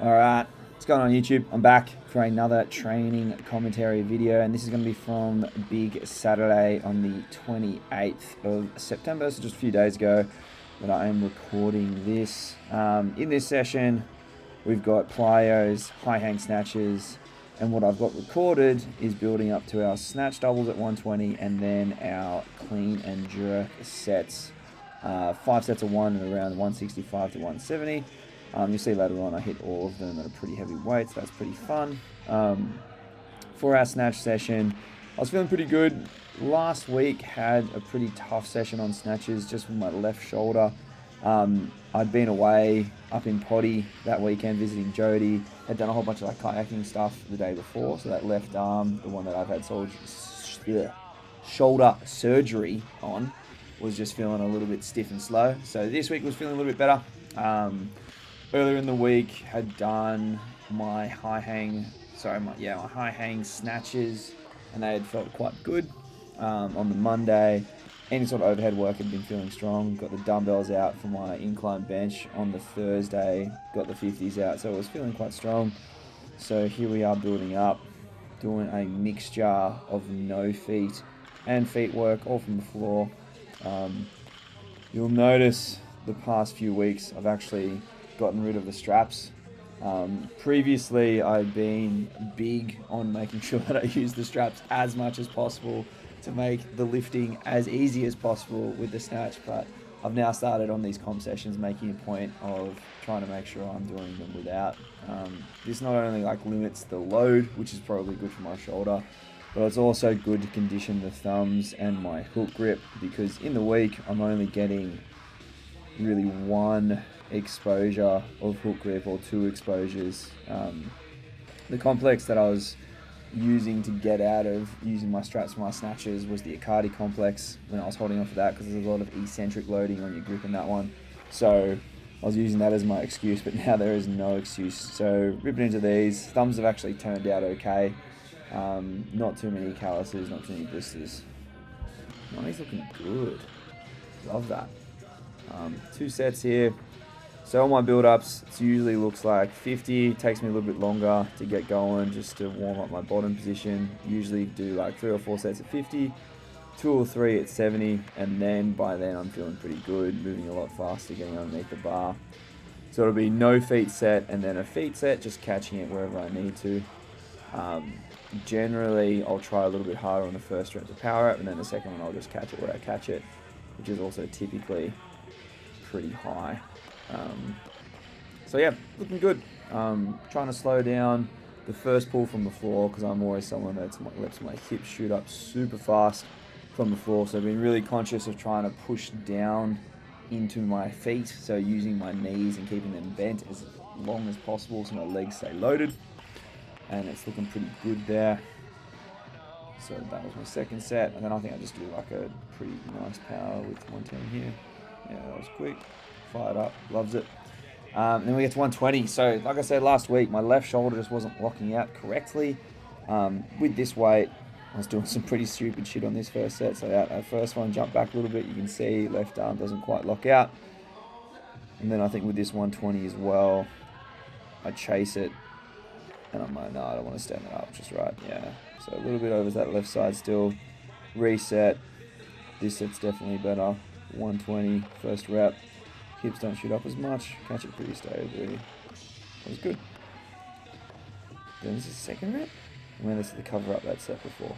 Alright, what's going on YouTube? I'm back for another training commentary video, and this is going to be from Big Saturday on the 28th of September, so just a few days ago that I am recording this. In this session, we've got plyos, high hang snatches, and what I've got recorded is building up to our snatch doubles at 120 and then our clean and jerk sets. 5 sets of 1 and around 165 to 170. You'll see later on I hit all of them at a pretty heavy weight, so that's pretty fun. For our snatch session, I was feeling pretty good. Last week had a pretty tough session on snatches just with my left shoulder. I'd been away up in Potty that weekend visiting Jody. Had done a whole bunch of kayaking stuff the day before, so that left arm, the one that I've had shoulder surgery on, was just feeling a little bit stiff and slow. So this week was feeling a little bit better. Earlier in the week, had done my high hang snatches, and they had felt quite good. On the Monday, any sort of overhead work had been feeling strong. Got the dumbbells out for my incline bench on the Thursday. Got the 50s out, so it was feeling quite strong. So here we are building up, doing a mixture of no feet and feet work, all from the floor. You'll notice the past few weeks I've actually gotten rid of the straps. Previously I'd been big on making sure that I use the straps as much as possible to make the lifting as easy as possible with the snatch, but I've now started on these comp sessions making a point of trying to make sure I'm doing them without. This not only limits the load, which is probably good for my shoulder, but it's also good to condition the thumbs and my hook grip, because in the week I'm only getting really one exposure of hook grip or two exposures. The complex that I was using to get out of using my straps for my snatches was the Accardi complex when I was holding on for that, because there's a lot of eccentric loading on your grip in that one. So I was using that as my excuse, but now there is no excuse. So ripping into these, thumbs have actually turned out okay. Not too many calluses, not too many blisters. Money's looking good. Love that. 2 sets here. So on my build-ups, it usually looks like 50. It takes me a little bit longer to get going, just to warm up my bottom position. Usually do 3 or 4 sets at 50, 2 or 3 at 70, and then by then I'm feeling pretty good, moving a lot faster, getting underneath the bar. So it'll be no feet set and then a feet set, just catching it wherever I need to. Generally, I'll try a little bit harder on the first rep to power up, and then the second one I'll just catch it where I catch it, which is also typically pretty high. So yeah, looking good. Trying to slow down the first pull from the floor, because I'm always someone that lets my hips shoot up super fast from the floor. So I've been really conscious of trying to push down into my feet, so using my knees and keeping them bent as long as possible so my legs stay loaded. And it's looking pretty good there. So that was my second set, and then I think I just do a pretty nice power with 110 here. Yeah, that was quick. Fired up, loves it. Then we get to 120. So like I said last week, my left shoulder just wasn't locking out correctly. With this weight, I was doing some pretty stupid shit on this first set. So that first one jumped back a little bit. You can see left arm doesn't quite lock out. And then I think with this 120 as well, I chase it. And I'm like, no, I don't want to stand it up just right. Yeah. So a little bit over that left side still. Reset. This set's definitely better. 120, first rep. Hips don't shoot up as much. Catch it pretty stably. That was good. Then this is the second rep. I mean, this is the cover up that set before.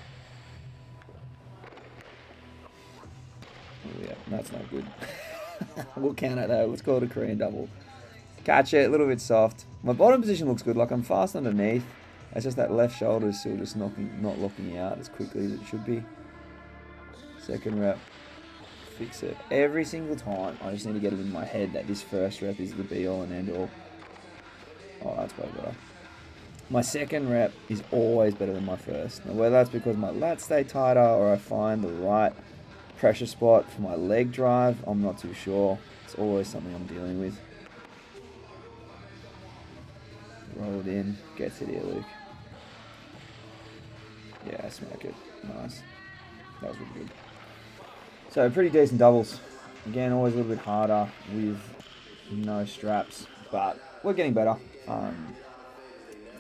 Oh yeah, that's not good. We'll count it though. Let's call it a Korean double. Catch it, a little bit soft. My bottom position looks good. I'm fast underneath. It's just that left shoulder is still just not locking out as quickly as it should be. Second rep. Fix it. Every single time, I just need to get it in my head that this first rep is the be-all and end-all. Oh, that's way better. My second rep is always better than my first. Now, whether that's because my lats stay tighter or I find the right pressure spot for my leg drive, I'm not too sure. It's always something I'm dealing with. Roll it in. Gets it here, Luke. Yeah, smack it. Nice. That was really good. So pretty decent doubles. Again, always a little bit harder with no straps, but we're getting better. A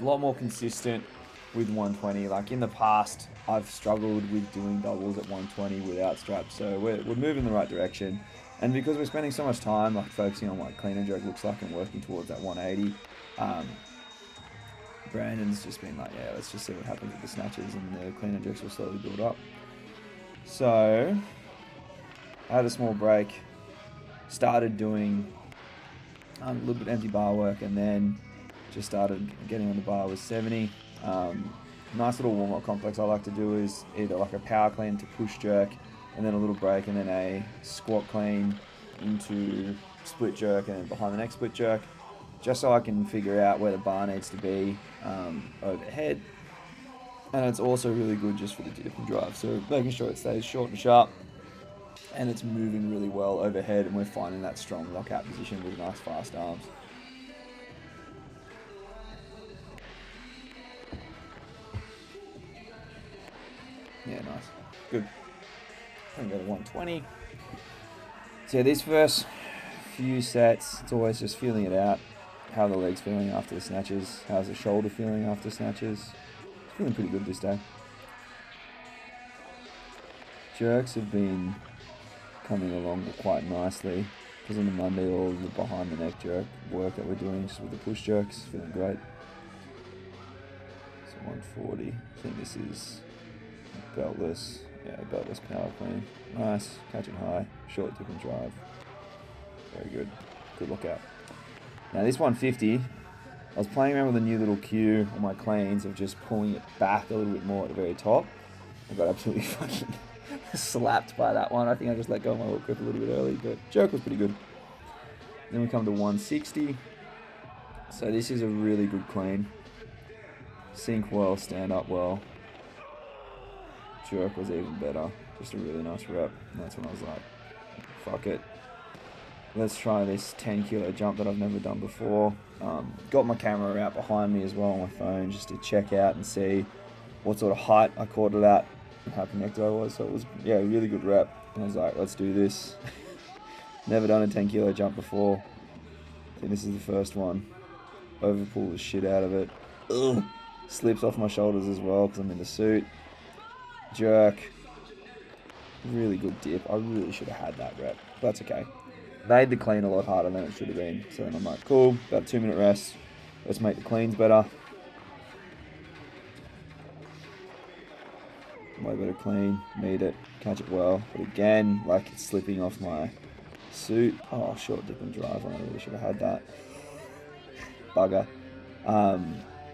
lot more consistent with 120. Like in the past, I've struggled with doing doubles at 120 without straps. So we're moving in the right direction. And because we're spending so much time like focusing on what clean and jerk looks like and working towards that 180, Brandon's just been like, yeah, let's just see what happens with the snatches, and the clean and jerks will slowly build up. So I had a small break, started doing a little bit empty bar work, and then just started getting on the bar with 70. Nice little warm-up complex I like to do is either like a power clean to push jerk, and then a little break, and then a squat clean into split jerk, and then behind the next split jerk, just so I can figure out where the bar needs to be overhead. And it's also really good just for the dip and drive, so making sure it stays short and sharp, and it's moving really well overhead, and we're finding that strong lockout position with nice fast arms. Yeah, nice. Good. I'm going to go to 120. So yeah, these first few sets, it's always just feeling it out. How are the legs feeling after the snatches? How's the shoulder feeling after snatches? Feeling pretty good this day. Jerks have been coming along quite nicely, because on the Monday all the behind the neck jerk work that we're doing just with the push jerks, feeling great. So 140, I think this is beltless, yeah, beltless power clean. Nice, catching high, short dip and drive. Very good, good lookout. Now this 150, I was playing around with a new little cue on my cleans of just pulling it back a little bit more at the very top. I got absolutely fucking slapped by that one. I think I just let go of my hook grip a little bit early, but jerk was pretty good. Then we come to 160. So this is a really good clean. Sink well, stand up well. Jerk was even better. Just a really nice rep. And that's when I was like, fuck it. Let's try this 10 kilo jump that I've never done before. Got my camera out behind me as well on my phone just to check out and see what sort of height I caught it at and how connected I was. So it was, yeah, a really good rep. And I was like, let's do this. Never done a 10 kilo jump before. I think this is the first one. Overpull the shit out of it. Ugh. Slips off my shoulders as well because I'm in the suit. Jerk. Really good dip. I really should have had that rep. That's okay. Made the clean a lot harder than it should have been. So then I'm like, cool, about a 2-minute rest. Let's make the cleans better. Way better clean, meet it, catch it well. But again, like it's slipping off my suit. Oh, short dip and drive. I really should have had that. Bugger.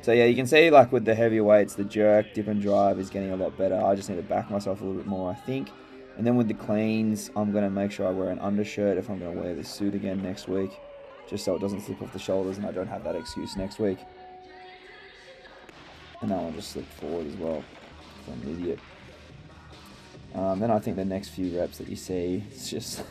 So yeah, you can see like with the heavier weights, the jerk, dip and drive is getting a lot better. I just need to back myself a little bit more, I think. And then with the cleans, I'm going to make sure I wear an undershirt if I'm going to wear this suit again next week, just so it doesn't slip off the shoulders and I don't have that excuse next week. And that one just slipped forward as well, because I'm an idiot. Then I think the next few reps that you see, it's just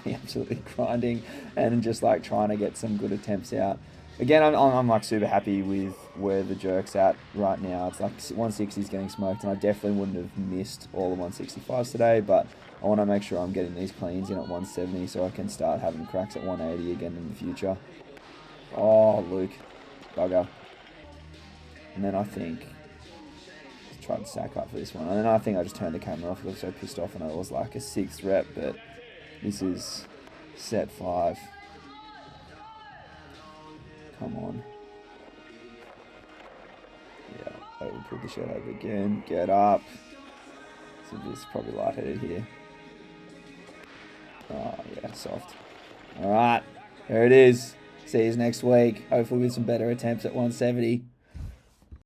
me absolutely grinding and just like trying to get some good attempts out. Again, I'm like super happy with where the jerk's at right now. It's like 160 is getting smoked, and I definitely wouldn't have missed all the 165s today, but I want to make sure I'm getting these cleans in at 170 so I can start having cracks at 180 again in the future. Oh, Luke. Bugger. And then I think tried to sack up for this one. And then I think I just turned the camera off because I was so pissed off and it was like a 6th rep, but this is set 5. Come on. Yeah, I will pull the shit over again. Get up. So this is probably lightheaded here. Oh, yeah, soft. Alright, there it is. See you next week. Hopefully with some better attempts at 170.